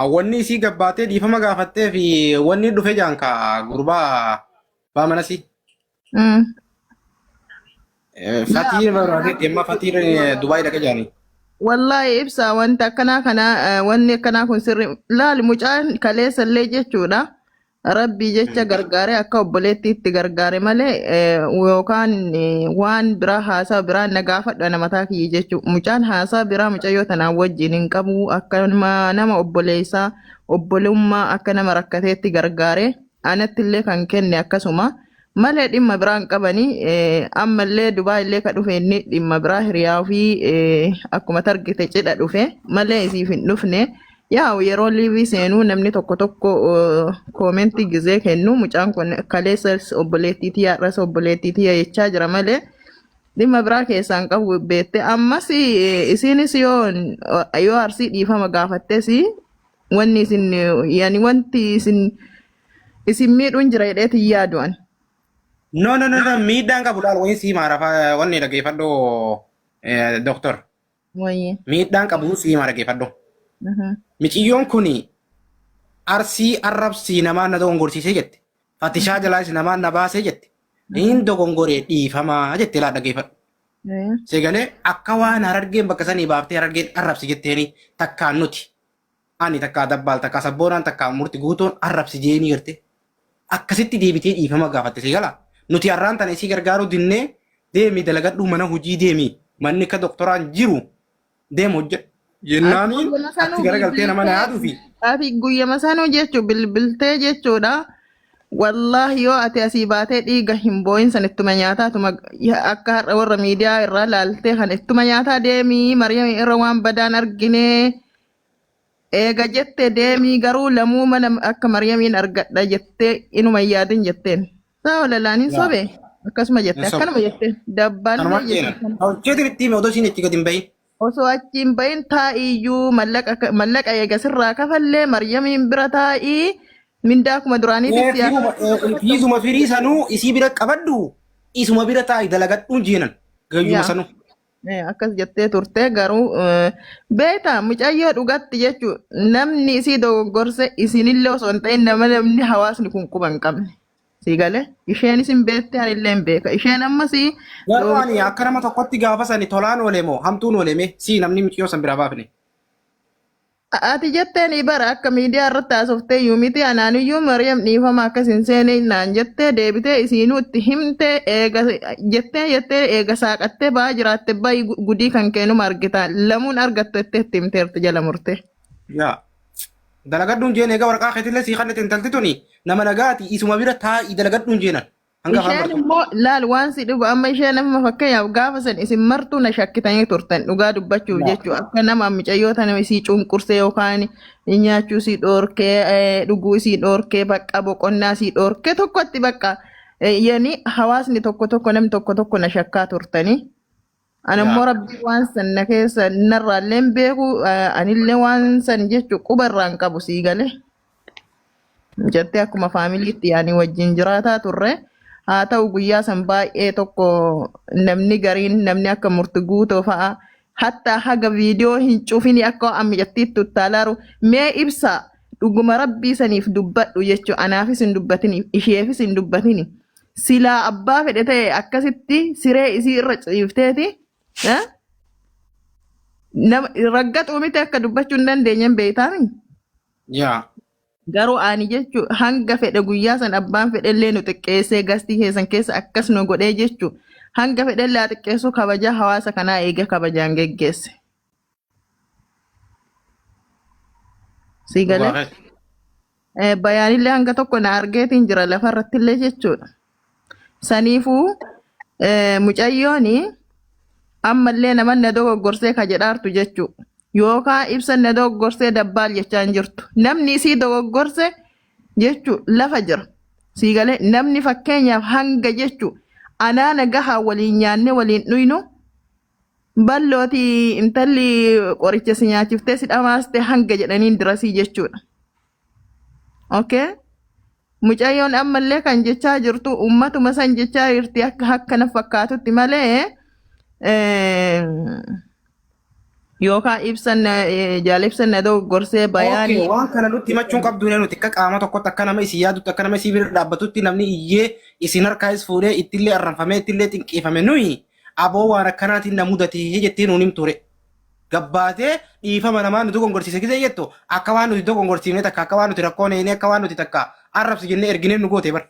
Wanni isii gabbaatee dhiifama gaafattee fi wanni dhufe jaan ka gurbaa baamanasi. Mm. Fatii barbaadee dhimma fatii Dubaay dhaqee jaanii. Wallahi ibsa wanta akkanaa kana wanni akkanaa kun sirri laali mucaan kaleessa illee jechuudha. Rabbii jecha gargaaree akka obboleettiitti gargaare malee yookaan waan biraa haasaa biraa na gaafadha namataa kiyya jechuudha. Mucaan haasaa biraa mucayyoo tanaan wajjin hin qabu akka nama obboleessaa obbolummaa akka nama rakkateetti gargaare anatti illee kan kenne akkasuma. Malee dhimma biraan qabanii ammallee Dubaay illee ka dhufe inni dhimma biraa hiriyaa fi akkuma targite cidha dhufe malee isiif hin dhufne yaa yeroo liivii seenuu namni tokko tokko koomentii gizee kennu mucaan kun kaleessa obboleettii tiyya har'as obboleettii tiyya jechaa jira malee dhimma biraa keessaan qabu beette ammas isinis yoo arsii dhiifama gaafattes wanni isin yaani wanti isin miidhuun jira jedheetiin yaadu'an. No, no, no, no. Miidhaan qabu laal wayii sii maara wanni dhaggeeffadhoo doktor. Wayye. Miidhaan qabu sii maara dhaggeeffadhoo. Miciyyoon kuni arsii arrabsii namaan na dogongorsiisee jette. Fatishaa jalaas namaan na baasee jette. Niin dogongoree dhiifamaa jette laa dhaggeeffadhu. Seegalee akka waan harargeen bakka sanii baaftee harargeen arrabsi jetteeni takkaan nuti. Ani takkaa dabbaal takkaa sabboonaan takkaa murti guutuun arrabsi jeenii garte. Akkasitti deebitee dhiifama gaafatte seegalaa. Nuti har'aan tana isii gargaaruu dinnee deemi dalagadhu mana hojii deemi manni akka doktoraan jiru deemu hojjedhu. Jennaaniin ati garagaltee nama na yaaduu fi. Ati guyyama sanuu jechuun bilbiltee jechuudha. Wallaahi yoo ati asii baatee dhiiga hin boo'in san ittuma nyaataa akka har'a warra miidiyaa irraa laaltee kan ittuma nyaataa deemii Mariam irra waan badaan arginee eega jettee deemii garuu lamuu mana akka Mariamiin argadha jettee inuma yaadin jetteen. Saa olalaaniin sobe akkasuma jette akkanuma jette dabbaallee jette. Hojjeetiin itti hime odoo isiin itti gadi hin bahin. Osoo achiin bahin taa'iyyuu mallaqa eega sirraa kafallee Maryamiin bira taa'ii mindaa akkuma duraaniitti Isuma firii sanuu isii bira qabadhu isuma bira taa'i dalagadhuun jeenan gayyuma sanuu. Akkas jettee turte garuu beektaa mucayyoo dhugatti jechuun namni isii dogoggorse isinillee osoo hin ta'in namni hawaasni kun quba hin qabne. Sigalee isheen isin beekte anillee hin beeka isheen ammas garuu ani akka nama tokkotti gaafa sani tolaan oolee moo hamtuun oolee mee si namni mucayyoo san biraa baafne. Ati jetteen bara akka miidiyaa irratti haasoftee iyyuu miti anaaniyyuu Mariam dhiifama akkas hin seene naan jettee deebitee isiinuu itti himte jettee eega saaqattee ba'aa jiraatte ba'i gudii kan kennuma argita lamuun argattu jettee itti himteerti jala murte. Yaa dalagadhuun jeen eega waraqaa keetillee sii kannete intalti tuni nama nagaati isuma bira taa'i dalagadhuun jeenan. Isheen immoo laal waan si dhugu amma isheen amma fakkeenyaaf gaafa san isin martuu na shakkitanii turtan dhugaa dubbachuuf jechuudha akka nama mucayyoo tana isii cunqursee yookaan nyaachuu isii dhoorkee dhuguu isii dhoorkee bakka boqonnaa isii dhoorkee tokkotti bakka yani hawaasni tokko namni tokko na shakkaa turtanii. Ani immoo rabbi waan san na keessa narraallee beeku anillee waan san jechuudha qubarraan qabu sii galee. Jettee akkuma faamiliitti yaanii wajjin jiraataa turre. Haa ta'u guyyaa san baay'ee tokko namni gariin namni akka murti guutoo fa'a hatta haga viidiyoo hin cufini akka ammijattiitti utaalaaru mee ibsa dhuguma rabbii saniif dubbadhu jechuun anaafis hin dubbatini isheefis hin dubbatini silaa abbaa fedhe ta'e akkasitti siree isii irra ciifteeti ragga xuumite akka dubbachuu hin dandeenyen beektaami. Garuu ani jechuun hanga fedhe guyyaa san abbaan fedhellee nu xiqqeessee gastii keessan keessa akkas nu godhee jechuun hanga fedhellee xiqqeessu kabajaa hawaasa kanaa eegee kabajaan geggeesse. Si galee bayaanillee hanga tokko na argeetiin jira lafarrattillee jechuudha. Saniifuu mucayyooni ammallee naman na dogoggorsee ka jedhaartu jechuudha. Yookaan ibsa na dogoggorsee dabbaal jechaa hin jirtu. Namni isii dogoggorse jechuun lafa jira. Sii galee namni fakkeenyaaf hanga jechuun anaa nagahaa waliin nyaanne waliin dhuynu ballooti intalli qoricha si nyaachiftee si dhamaaste hanga jedhaniin dirasii jechuudha. Okay? Mucayyoon ammallee kan jechaa jirtu ummatuma san jechaa jirti akka na fakkaatutti malee yookaan ibsan jaalibsan na gorsee bayaanii. Okay, waan kana nutti himachuun qabdu nuti akka qaama tokkotti akka nama isin yaadutti akka nama isin bira dhaabbatutti namni iyyee isin harkaas fuudhee ittillee arranfamee ittillee xinqiifame nuyi aboo waan akkanaatiin na mudatee jettee nuun himture. Gabbaatee dhiifama namaa nuti gongorsiise gisee jettu akka waan nuti gongorsiifne takka akka waan nuti rakkoon eenee akka waan nuti takka arrabsi jennee erginee nu goote bar.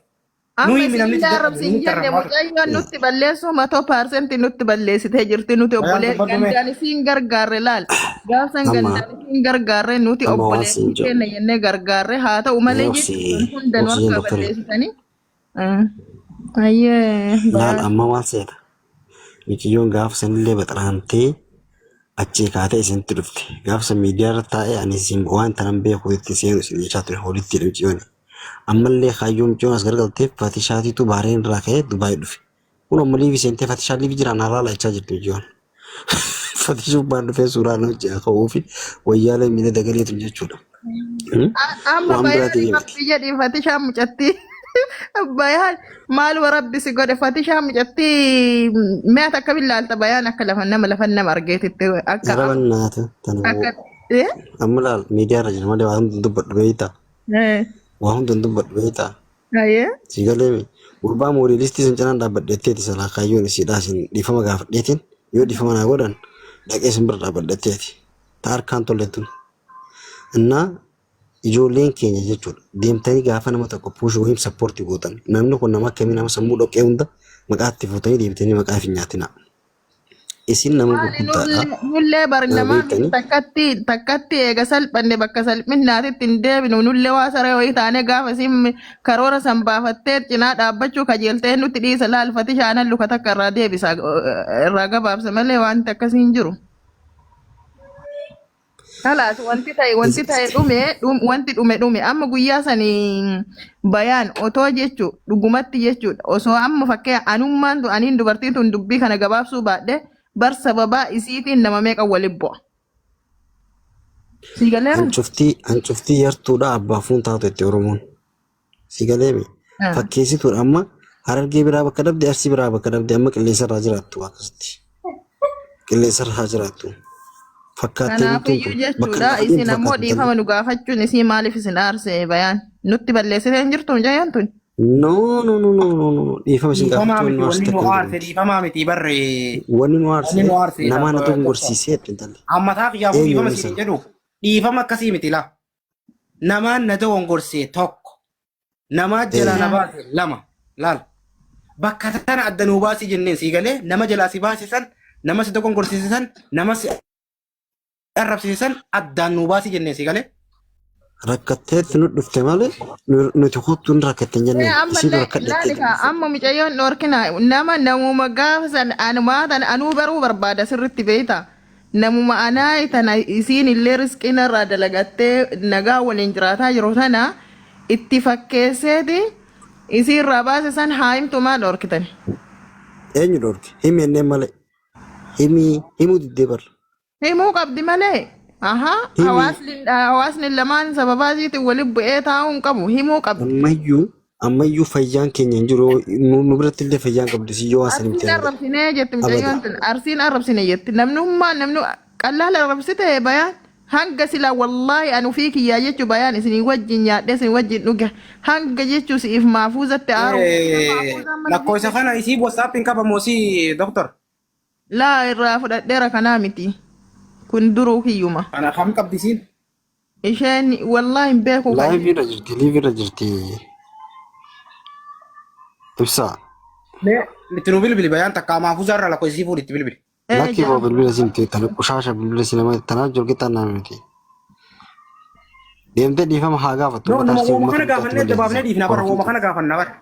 Amma isin arrabsi jenne mucayyoon nutti balleessu 100% nutti balleessitee jirti nuti obbolee gandaan isin gargaarre laal. Gaafsan gandaan isin gargaarre nuti obbolee kenna jennee gargaarre haa ta'u malee jechuun hundanuu akka balleessitanii. Ayyee. Laal amma maal seeta? Miciyyoon gaafsanillee baxaraantee achi kaatee isinitti dhufte. Gaafsan miidiyaa irra taa'ee ani isin waan tanan beeku itti seenu isin jechaa ture hoolitti miciyyoon. Ammallee kaayyoo miciyyoon as gargalteef Fatishaatiitu Baareen irraa ka'ee Dubaay dhufe. Kun ammallee Visentee Fatishaa liifi jiraan haala laachaa jirti miciyyoon. Fatishuun baan dhufee suuraa nama ji'a ka'uu fi wayyaalee miila dagaleetu jechuudha. Amma bayaan biyya Fatishaa mucatti. Bayaan maal warabbisi godhe Fatishaa mucatti meeta akka billaalta bayaan akka lafan nama argeetitti akka. Jarabannaata tanaa. Amma laal miidiyaa irra jira malee waa hundi dubbadhu beeyta. Waa hundi dubbadhu beeyta. Sigalee gurbaa moodeliistii sun cinaan dhaabbadheetteeti salaa kaayyoon isiidhaa isin dhiifama gaafadheetiin yoo dhiifama naa godhan dhaqee isin bira dhaabbadheetteeti. Ta harkaan tolleetun. Innaa ijoolleen keenya jechuudha deemtanii gaafa nama tokko puushuu wayim sappoortii gootan namni kun nama akkamii nama sammuu dhoqqee hunda maqaatti fuutanii deemtanii maqaa fi nyaatina. Isin nama gurguddaadha. Nullee barnamaa takkatti eega salphanne bakka salphinnaatitti hin deebinu nullee waa saree wayii taane gaafa isin karoora san baafattee cinaa dhaabbachuu kajeeltee nutti dhiisa laalfati shaanan luka takka irraa deebisa irraa gabaabsa malee wanti akkasii hin jiru. Kalas wanti ta'e dhume amma guyyaa sanii bayaan otoo jechuu dhugumatti jechuudha osoo amma fakkee anummaan aniin dubartiin tun dubbii kana gabaabsuu baadhe bar sababaa isiitiin nama meeqa waliin bu'a. Sigaleera? Hancuftii yartuudha abbaafuun taatu itti Oromoon. Sigaleemi fakkeessituudha amma Harargee biraa bakka dhabde Arsii biraa bakka dhabde amma qilleensa irraa jiraattu akkasitti. Qilleensa irraa jiraattu. Kanaafiyyuu jechuudha isin ammoo dhiifama nu gaafachuun isii maaliif isin aarse bayaan nutti balleessitee hin jirtu jayaan tun. No dhiifama isin gaafachuun nu aarse dhiifamaa miti barree. Wanni nu aarse nama na dogongorsiisee intalli. Ammataaf yaa'u dhiifama isin jedhu dhiifama akkasii miti laa. Namaan na dogongorsee tokko namaa jalaa na baase lama laal bakka tana adda nuu baasii jenneen sii galee nama jalaa si baasisan nama si dogongorsiisan nama si arrabsiisan addaan nuu baasii jenneen si galee. Rakkatteetti nu dhufte malee nuti kuttuun rakkatten jenneen isin rakkadheetti. Amma mucayyoon dhoorkina namuma gaafa san anumaatan anuu baruu barbaada sirritti beeyta. Namuma anaa tana isiin illee riskiina irraa dalagattee nagaa waliin jiraataa jiru tana itti fakkeesseeti isiin irraa baase san haayimtumaa dhoorkitan. Eenyu dhoorki? Himi enneen malee. Himuu diddee barra. Himuu qabdi malee. Hawaasni lamaan sababaa isiitiin waliin bu'ee taa'uu hin qabu. Himuu qabdi. Ammayyuu fayyaan keenya hin jiru nu biratti illee fayyaan qabdi si yoo asan Arsiin arrabsinee jetti mucayyoon tun arsiin arrabsine jetti namni qallaala arrabsite bayaan hanga sila wallaahi anu fi kiyyaa jechuu bayaan isin wajjin nyaadhee isin wajjin dhuge hanga jechuu siif maafuuzatte aaru. Lakkoofsa kana isii WhatsApp qabamoo si doktor? Laa irraa fudhadheera kanaa miti kun duruu kiyyuma. Kana kam qabdisiin? Isheen wallaahi hin beeku. Liivirra jirti. Ibsa. Itti nu bilbili bayaan takka maafuuza irraa lakkoofsa isii fuudhi itti bilbili. Laki boo bilbila simti tan qushasha bilbila sinama tanaa jorgita naamiti. Deemtee dhiifama haa gaafattu. Wooma kana gaafannee dabaafnee dhiifna bara wooma kana gaafanna bara.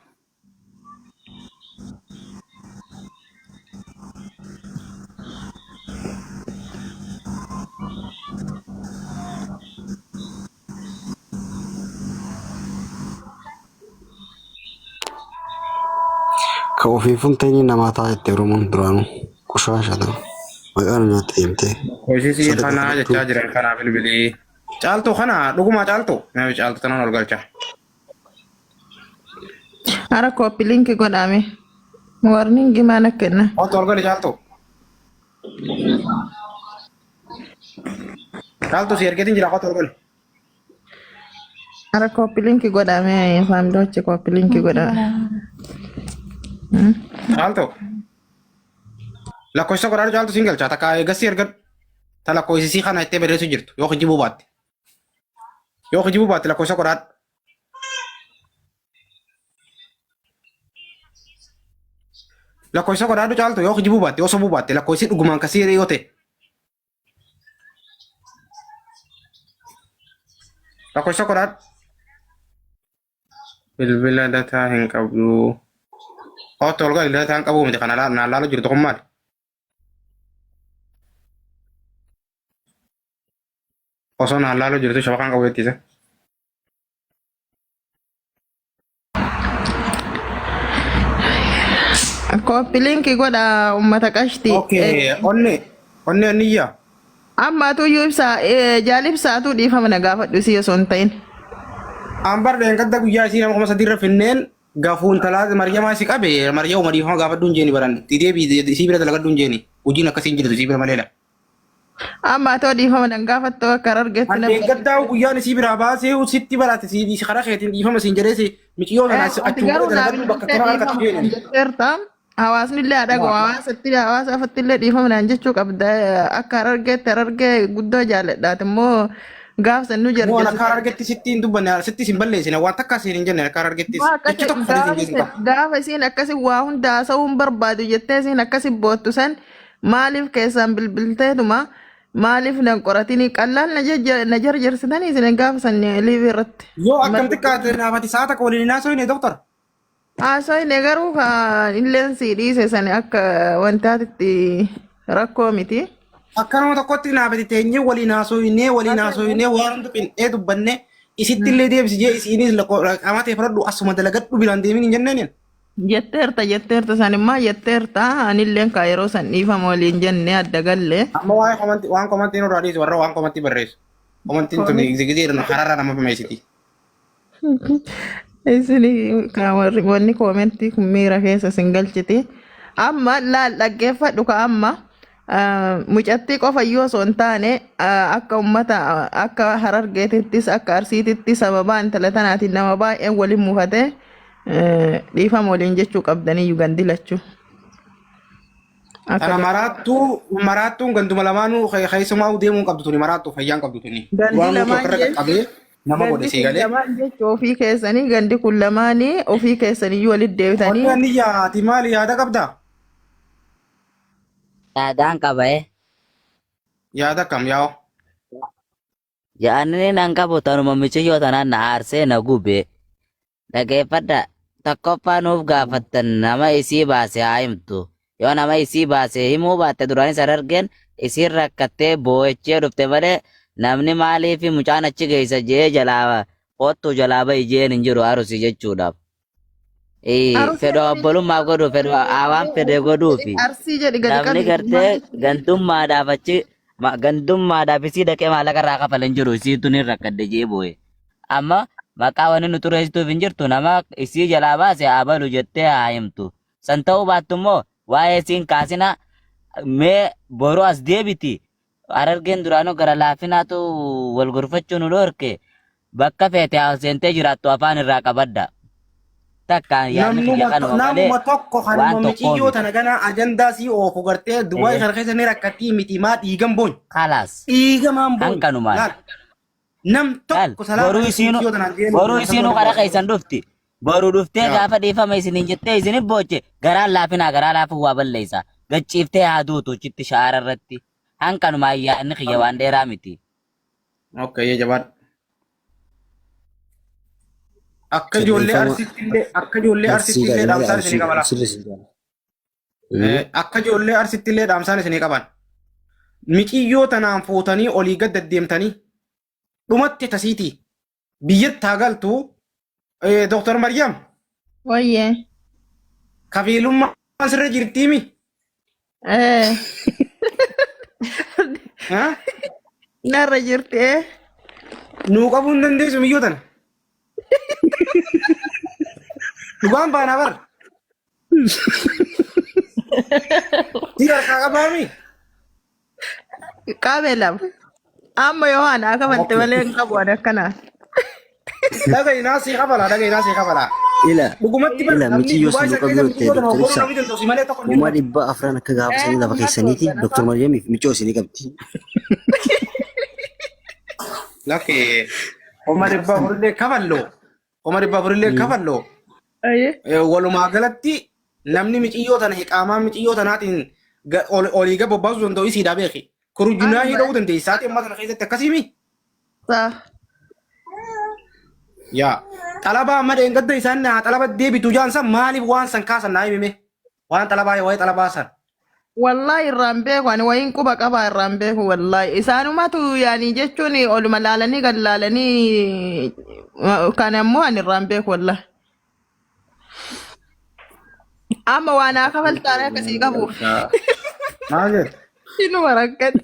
Ka ofiifun ta'ini namaa ta'a itti Oromoon duraanuu qushasha ta'u. Maqaan nyaata deemtee. Hojii kanaa jechaa jiran kanaa bilbilii. Caaltuu kana dhugumaa caaltuu. Nama caaltuu tanaan ol galcha. Hara kooppi linki godhame. Warningi maana kenna. Oto ol gali caaltuu. Caaltu si ergeetiin jira qotu ol. Ara copy link godhame famdoche copy link godhame. Caaltu. Lakkoofsa qoraadhu caaltu siin galcha takka eegasii erga ta lakkoofsisii kana ittee barreessu jirtu yoo kijibuu baatte. Yoo kijibuu baatte lakkoofsa qoraadhu. Lakkoofsa qoraadhu caaltu yoo kijibuu baatte yoo sobuu baatte lakkoofsi dhugumaan kasii yoo ta'e. Lakkoofsa qoraadhu. Bilbila dataa hin qabdu. Otto olga illee dataa hin qabu miti kana naan laalu jirtu kun maali? Osoo naan laalu jirtu shabakaan qabu jettisa. Copy link godha ummata qashti. Okay, onni aniyya. Amma tu ibsa jaalibsaatu dhiifama na gaafadhu si osoo hin ta'in. Ambar den kadda guyyaa isii nama kuma sadirra finneen gafuun talaata maryamaa si qabe maryaa uma dhiifama gaafadhu hin jeeni baran didee isii bira dalagadhu hin jeeni hojiin akkasiin jirtu isii bira maleedha. Amma too dhiifama na gaafattu akka argetti na. Addeen gaddaa guyyaan isii bira baasee sitti baraate si karaa keetiin dhiifama siin jedheesi mixiyyoo sana achuma dalagadhu bakka kana harkatti jeeni. Hawaasni illee adagoo hawaasa afatti illee dhiifama naan jechuu qabda akka argee guddoo jaalladhaati immoo gaaf sannu jarri. Waan akka argetti sitti hin dubbanne sitti sin balleessine waan takka asiin hin jenne akka argettis jechi tokko fudhatiin jechuudha. Gaafa isiin akkasi waa hunda haasa'uun barbaadu jettee isiin akkasi boottu san maaliif keessaan bilbilteetuma maaliif nan qoratini qallaan na jarjarsitanii isin gaafa san liivi irratti. Yoo akkam xiqqaate naafati sa'a takka waliin haasa'u doktor. Asoi negaru kan illeen si dhiise sani akka wantaatitti rakkoo miti. Akkanuma tokkotti naafati teenyee waliin haasofnee waan hunda qinxee dubbanne isitti illee deebisi jee isiinis qamatee fudhadhu asuma dalagadhu biraan deemin hin jenneen. Jetteerta sanimmaa jetteerta anilleen kaa yeroo san dhiifama waliin jenne adda galle. Amma waan komantiin irraa dhiisu warra waan komantii barreessu. Komantiin tun gizee hararraa nama fameessiti. Isini wanni koomentii miira keessa sin galchiti. Amma laal dhaggeeffadhu ka amma mucattii qofa yoo osoo hin taane akka ummata akka harargeetittis akka arsiitittis sababa intala tanaatiin nama baay'een waliin mufatee dhiifama waliin jechuu qabdanii gandi lachuu. Ana maraattuun ganduma lamaanuu keessumaa deemuu qabdu tuni maraattuu fayyaan qabdu tuni. Gandi lamaan nama godhe si galee. Ofii keessanii gandi kun lamaanii ofii keessanii walitti deebitanii. Onni ani yaati maali yaada qabdaa? Yaadaan qabee. Yaada kam yaa'u? Yaadni nan qabu tanuma michiyyoo tanaan na aarsee na gube. Dhageeffadha tokkoffaa nuuf gaafattan nama isii baase haa himtu. Yoo nama isii baase himuu baatte duraan isa argeen isiin rakkattee boo'echee dhufte malee namni maaliif mucaan achi geessa jee jalaa kottu jalaa bahi jeen hin jiru arusi jechuudhaaf. Fedha obbolummaa godhu fedha awaan fedhe godhuufi namni gartee gantummaadhaaf achi gantummaadhaaf isii dhaqee maallaqa irraa kafalan jiru isiitu ni rakkadde jee boo'e. Amma maqaa wanni nu xureessituuf hin jirtu nama isii jalaa baase abalu jettee haa himtu. San ta'uu baattu immoo waa'ee isiin kaasina mee boru as deebiti. Harargeen duraanuu gara laafinaatu wal gorfachuun nu dhorke bakka feete haasentee jiraattu afaan irraa qabadda. Takkaan yaadni kiyya kanuma malee namuma tokko kanuma michiyyoo tana gana ajandaa sii oofu gartee duwwaa isa keessa ni rakkattii miti maa dhiigan boony. Kalaas. Dhiigamaan boony. Hankanumaan. Nam tokko boruu isiinuu qara keessan dhufti. Boruu dhuftee gaafa dhiifama isiniin jettee isinif booche garaan laafinaa garaa laafuu waa balleessa. Gacciiftee haa duutu chitti shaara irratti. Hankanumaa yaadni kiyya waan dheeraa miti. Okay, jabaan. Akka ijoollee arsittillee dhaamsaan isinii qabala. Akka ijoollee arsittillee dhaamsaan isinii qaban. Michiyyoo tanaan fuutanii olii gad deddeemtanii dhumatti tasiiti biyyatti haa galtu Dr. Maryam. Wayyee. Kafiilummaan sirra jirtiimi. Narra jirti nuu qabuu hin dandeessu miyyoo tana. Dhugaan baanaa bar. Sii harkaa qabaami. Qabe lama. Amma Yohaan akka malte malee hin qabu akkana. Dhagahi naasii qabala dhagahi naasii qabala. Ila Dhugumatti ila michiyyoo sun luqa birootte doktorisa. Uma dhibba afran akka gaafasanii lafa keessaniiti Dr. Maryamiif michoo isinii qabdi. Laki uma dhibba afurillee kafalloo. Uma dhibba afurillee kafalloo. Walumaa galatti namni michiyyoo tana qaamaan michiyyoo tanaatiin olii gad bobbaasuu danda'u isiidhaa beeki. Kurujunaa hidhuu dandeessaa ta'e amma kana keessatti akkasiimi. Yaa xalabaa amma dheengadda isaan naa xalaba deebitu jaansan maaliif waan san kaasan naa himime waan xalabaa waa'ee xalabaa san. Wallahi irraan beeku ani wayiin quba qabaa irraan beeku wallahi isaanumatu yaani jechuun oluma laalanii gad laalanii kan ammoo ani irraan beeku wallahi. Amma waan akka faltaanee akkasii qabuuf. Maal jedhu? Inuma rakkate.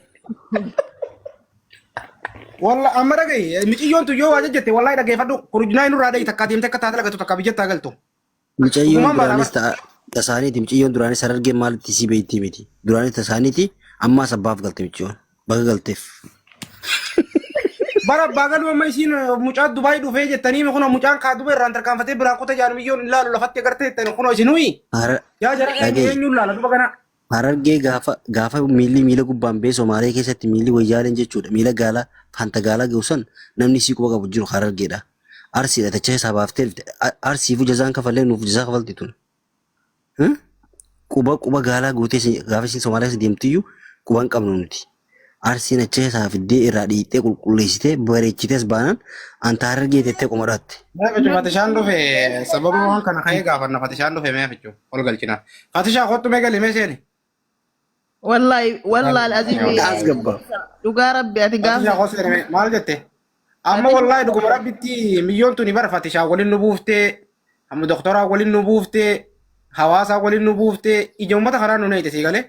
Walla amma dhagahi miciyyoon tuyyoo waa jette wallahi dhageeffadhu kurujunaa inni irraa dhahi takka deemte akka taatee lagatu takka biyyattaa galtu. Miciyyoon duraanis tasaaniiti miciyyoon duraanis sarargee maalitti si beektii miti duraanis tasaaniiti ammaa sabbaaf galte miciyyoon baga galteef. Bara baagaluu amma isiin mucaa Dubaay dhufee jettanii kun mucaan kaa Dubaay irraan tarkaanfatee biraa kutaa jaan miyyoon ilaalu lafatti agartee jettanii kun isinui. Yaa jara eenyuun laala duba kana. Harargee gaafa miila gubbaan bee Somaalee keessatti miilli wayyaaleen jechuudha. Miila gaalaa fanta gaalaa ga'usan namni sii quba qabu jiru Harargeedha. Arsiidha tacha isaa baaftee arsiifu jazaan kafallee nuuf jazaa kafalti tun. Quba gaalaa guutee gaafa isin Somaalee keessa deemtiyyuu quba hin qabnu nuti. Arsiin acha isaa fiddee irraa dhiittee qulqulleessitee bareechitees baanaan anta Harargee tettee qoma dhaatte. Fatishaan dhufe sababa waan kana ka'ee gaafanna Fatishaan dhufe mee fichuu ol galchina. Fatishaa kottu mee galee mee seeni. والله العظيم دوغا ربي اتغاف مال جته اما والله دوغا ربي تي مليون توني بر فاتشا ولين نبوفته ام دكتورا ولين نبوفته حواسا ولين نبوفته اجمت خرانو نيته سيغله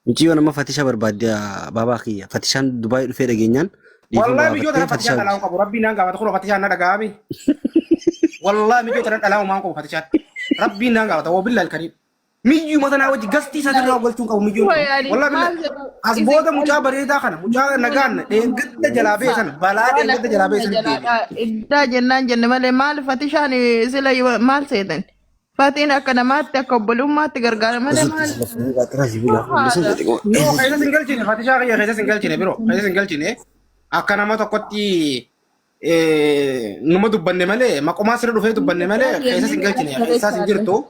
مجيو نما فاتشا برباد بابا خيا فاتشان دبي دفه دغينان والله مجيو ترى فاتشا لا قبو ربي نانغا تخلو فاتشا ندغامي والله مجيو ترى لا ما قبو فاتشا ربي نانغا تو بالله الكريم ميجو مثلا وجه قستي ساتر قلتون قوم ميجو والله أسبوع مجا بريدا خنا مجا نجان دينغت جلابي سن بلا دينغت جلابي سن إدا جنان جن مال فتشاني سلا مال سيدن فاتين أكنا ما تقبلوا ما تقرقار مال خير سنجل جيني فتشا خير سنجل جيني برو خير سنجل جيني أكنا ما تقطي نما دبنا ماله ما كم أسرع دفعة دبنا ماله خير سنجل جيني خير سنجل تو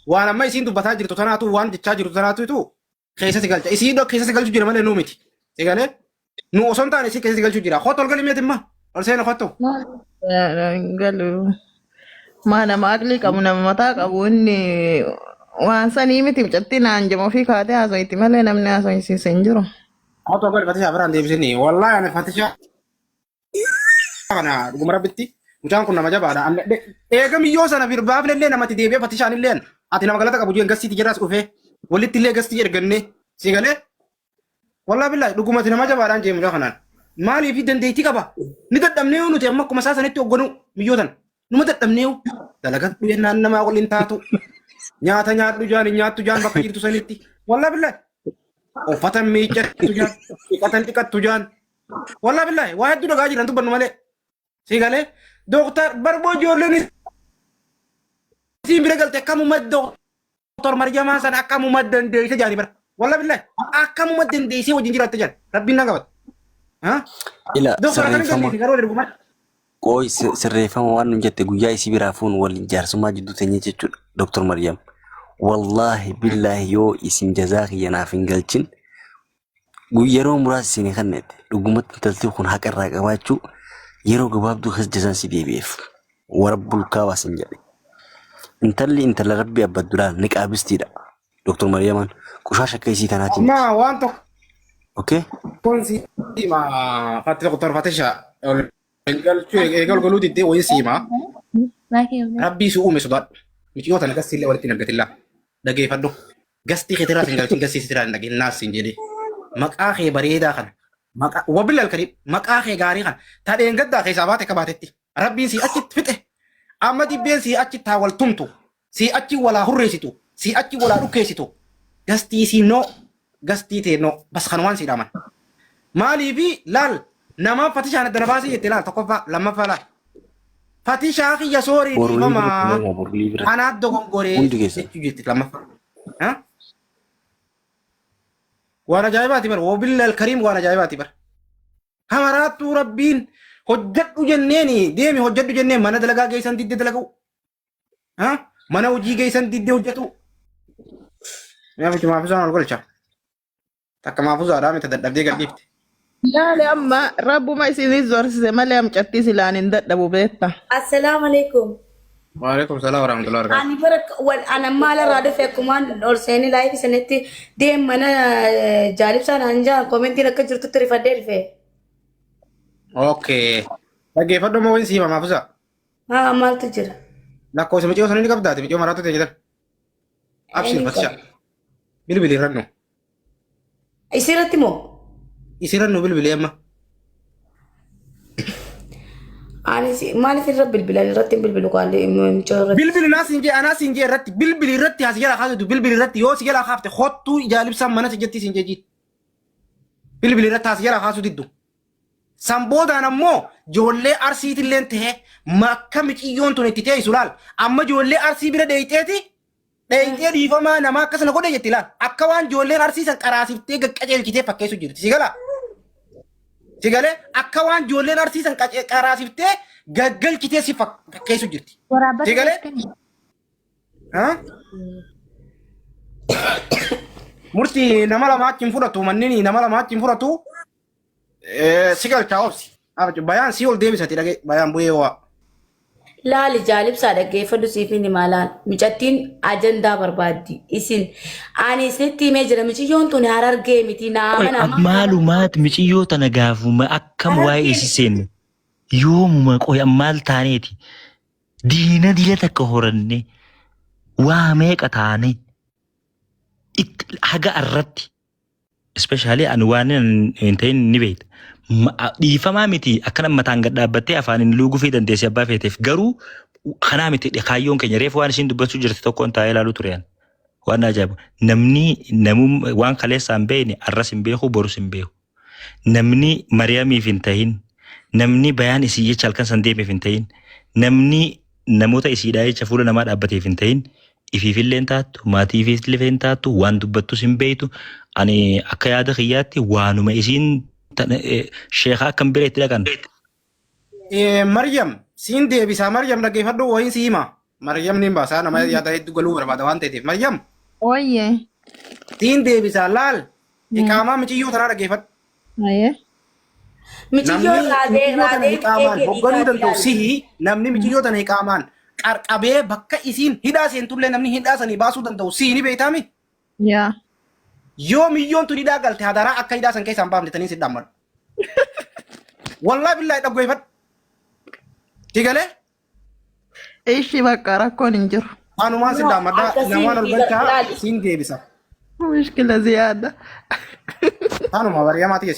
وانا ما يسين دبتها جرتو تناتو وان جتشا جرتو تناتو تو خيسة سجلت يسين دو خيسة سجلت جرا ماله نوميتي سجلت نو أصلا تاني سي خيسة سجلت جرا خاطر قال مية تما أرسلنا خاطر قالوا ما أنا ما أقولي كمونا متى كابوني وان سني متى بجتنا أنجم في كاتة أزويتي ماله نمنا أزوي سي سنجرو خاطر قال فتشة بران دي بسني والله أنا فتشة أنا قمرة بتي مجان كنا مجا بعدا أنا إيه كم يوم سنة في رباب لين أنا ما تدي بيه فتشة عن لين أتينا مقالة كابوجي إنجاز تيجي أوفي ولي تلي إنجاز تيجي رجعني سيقاله والله بالله لقوم أتينا مجا بعدا جيم جا خنان مالي في دنديتي كبا نقدر تمنيو نتي أما كم أساسا نتي أقولو ميوتن نمدر تمنيو دلقت بينا أنا ما أقول إنتاتو نياتا نيات تجان بكير تسنيتي والله بالله وفتن ميجر تجان فتن تكت تجان والله بالله واحد دو دقاجي رنتو بنو مالي سيقاله دكتور بربو جورلني سين برجل تكامو مد دكتور مريم حسن أكامو مد دندي سجاني بر والله بالله أكامو مد دندي سي وجنجرا تجان ربنا قبض ها إلا دكتور أنا قلت كارو دربما كوي سرفهم وان جت جوجاي سي برافون والجار سما جدو تني دكتور مريم والله بالله يو اسم جزاك ينافين قلتين يرو مراس سيني خنت لقمت تلتي خون حق الرقاباتشو يرو قبابدو خس جزان سي بي بيف ورب الكاوا سنجري انت اللي ربي أبدلان نك أبستي دا دكتور مريم كوشاشة كيسي تناتي ما وانتو اوكي كونسي ما فاتي دكتور فاتشا قال قالوا دي ويسي ما ربي سوء مسداد مش يوتا نقصي اللي ولتي نقت الله دقي فدو قصتي خطرات نقل قصتي ستران نقل الناس سنجدي مقاخي بريدا خن وبالله الكريم مقاخي غاري خن تادين قد اخي ساباتك باتتي ربي سي اكيد فتح اما دي بين سي اكيد تاول تمتو سي اكيد ولا هريسيتو سي اكيد ولا ركيسيتو قصتي سي نو gastii teennoo bas kanumaan si dhaman. Maaliifi laal nama fatishaan adda baasee jette laal tokkoffaa lammaffaa laal. Fatishaa kiyya soorii dhiifamaa anaat dogongoree jechuu jette lammaffaa. Waan ajaa'ibaati bara wobillal kariim waan ajaa'ibaati bara. Hamaraattuu rabbiin hojjedhu jenneeni deemi hojjedhu jenneen mana dalagaa geessan didde dalaguu. Mana hojii geessan didde hojjetu. Nyaamichi maafisaan ol golcha. Takka maafusaadhaa miti dadhabdee gadhiifte. Laale amma rabbuma isinis zorsise malee amcattis ilaan hin dadhabu beekta. Assalamu alaikum. Waalaikum salaam wa rahmatullahi wa barakatuh. Ani bara ana mala rada fe kuman ol seni live senetti dem mana jalibsan anja comment rakka jirtu rifadde rife. Okay. Dhaggeeffadhu moo wansi hima maafusa? Maaltu jira? Lakkoofsa miciyoo sananii qabdaati miciyoo maraatu ta'e jedhan. Abshir fatisha. Bilbili rannu. Isirratti moo? Isirannu bilbili amma. Ani maaliif irra bilbilan irratti bilbilu qaali miciyoo. Bilbili anaa siin jee irratti bilbili irratti haasi jala kaasutu bilbili irratti yoo si jala kaafte hottuu ijaalibsaan mana si jetti siin jeji. Bilbili irratti haasi jala kaasu diddu. Samboodaan ammoo ijoollee arsiitilleen ta'e makka miciyyoon tun itti teessu laal amma ijoollee arsii bira dheeyxeeti dheeyxee dhiifamaa namaa akkasana godhe jetti laal akka waan ijoolleen arsiisan qaraasiftee qajeelchitee fakkeessu jirti si gala si galee akka waan ijoolleen arsiisan qaraasiftee gaggalchitee si fakkeessu jirti si galee murtii nama lamaa achi hin fudhatu mannini nama lamaa achi hin fudhatu. Sigal chaobsi. Bayaan si ol deebisati dhage bayaan bu'ee waa. Laali jaalibsaa dhaggeeffadhu siifin himaalaan micattiin ajandaa barbaaddi isin ani isinitti himee jira miciyyoon tun harargee miti naama nama. Maalumaat miciyyoo tana gaafuma akkam waa'ee isiseen yoomuma qoya maal taaneeti diina dila takka horanne waa meeqa taane haga irratti especially an waan hin ta'in ni beekta. Dhiifamaa miti akkana mataan gad dhaabbattee afaan luuguu fi dandeessee abbaa feeteef garuu kanaa miti kaayyoon keenya reefu waan ishiin dubbachuu jirti tokkoon taa'ee ilaaluu tureen. Waan ajaa'ibu namni waan kaleessaan beekne arras hin beeku borus hin beeku. Namni Mariyaamiif hin ta'in namni bayaan isii jecha halkan san deemeef hin ta'in namni namoota isiidhaa jecha fuula namaa dhaabbateef hin ta'in ifiifillee hin taattu maatiifillee hin taattu waan dubbattus hin beektu ani akka yaada kiyyaatti waanuma isiin sheekaa akkam bireetti dhaqan. Maryam siin deebisaa Maryam dhaggeeffadhu wayin si hima. Maryam ni baasaa nama yaada hedduu galuu barbaada waan ta'eef Maryam. Ooyyee. Siin deebisaa laal iqaamaa miciyyoo tanaa dhaggeeffadhu. Ayyee. Miciyyoo raadee iqaamaan hogganuu danda'u sihi namni miciyyoo tana iqaamaan qarqabee bakka isiin hidhaa seentullee namni hidhaa sanii baasuu danda'u sihi ni beektaami. Yaa. Yoo miyyoon tun hidhaa galte hadaraa akka hidhaa san keessaan baafne tanii si dhammadhu. Wallahi billahi dhaggeeffadhu. Tigalee? Ishi bakka rakkoon hin jiru. Anumaan si dhammadhaa namaan ol galchaa siin deebisa. Mushkila ziyaada. Anuma Maryamaati